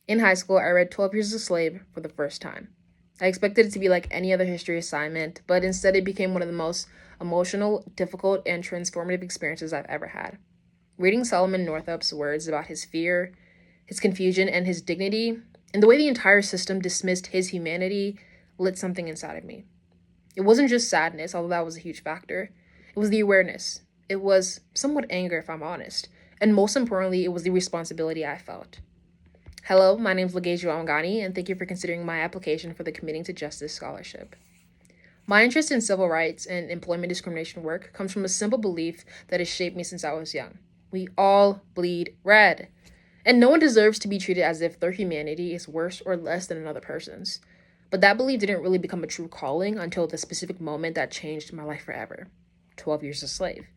In high school, I read 12 Years a Slave for the first time. I expected it to be like any other history assignment, but instead it became one of the most emotional, difficult, and transformative experiences I've ever had. Reading Solomon Northup's words about his fear, his confusion, and his dignity, and the way the entire system dismissed his humanity, lit something inside of me. It wasn't just sadness, although that was a huge factor. It was the awareness. It was somewhat anger, if I'm honest. And most importantly, it was the responsibility I felt. Hello, my name is Lageju Awangani, and thank you for considering my application for the Committing to Justice Scholarship. My interest in civil rights and employment discrimination work comes from a simple belief that has shaped me since I was young. We all bleed red. And no one deserves to be treated as if their humanity is worse or less than another person's. But that belief didn't really become a true calling until the specific moment that changed my life forever. 12 Years a Slave.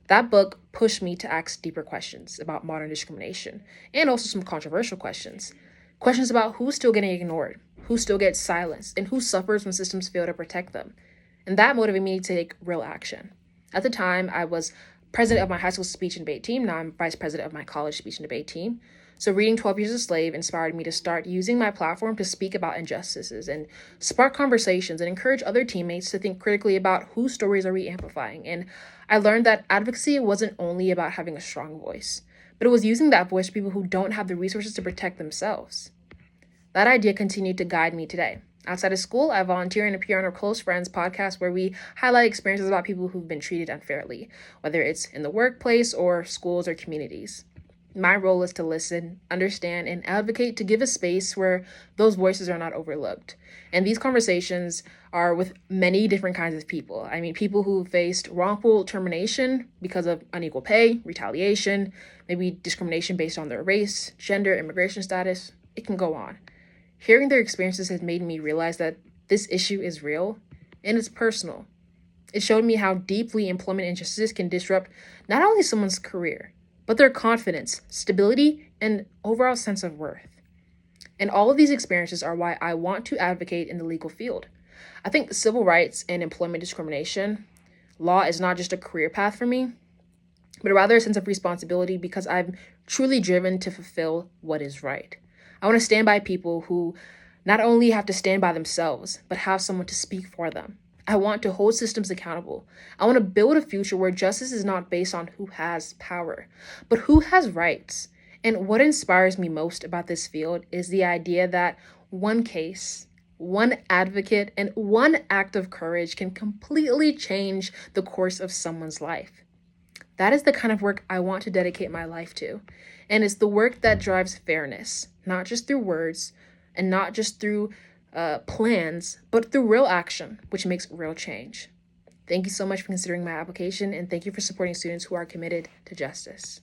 That book pushed me to ask deeper questions about modern discrimination, and also some controversial questions. Questions about who's still getting ignored, who still gets silenced, and who suffers when systems fail to protect them. And that motivated me to take real action. At the time, I was president of my high school speech and debate team. Now I'm vice president of my college speech and debate team. So reading 12 Years a Slave inspired me to start using my platform to speak about injustices and spark conversations and encourage other teammates to think critically about whose stories are we amplifying. And I learned that advocacy wasn't only about having a strong voice, but it was using that voice for people who don't have the resources to protect themselves. That idea continued to guide me today. Outside of school, I volunteer and appear on our Close Friends podcast where we highlight experiences about people who've been treated unfairly, whether it's in the workplace or schools or communities. My role is to listen, understand, and advocate to give a space where those voices are not overlooked. And these conversations are with many different kinds of people. I mean, people who faced wrongful termination because of unequal pay, retaliation, maybe discrimination based on their race, gender, immigration status. It can go on. Hearing their experiences has made me realize that this issue is real and it's personal. It showed me how deeply employment injustices can disrupt not only someone's career, but their confidence, stability, and overall sense of worth. And all of these experiences are why I want to advocate in the legal field. I think civil rights and employment discrimination law is not just a career path for me, but rather a sense of responsibility because I'm truly driven to fulfill what is right. I want to stand by people who not only have to stand by themselves, but have someone to speak for them. I want to hold systems accountable. I want to build a future where justice is not based on who has power, but who has rights. And what inspires me most about this field is the idea that one case, one advocate, and one act of courage can completely change the course of someone's life. That is the kind of work I want to dedicate my life to. And it's the work that drives fairness, not just through words and not just through plans, but through real action, which makes real change. Thank you so much for considering my application, and thank you for supporting students who are committed to justice.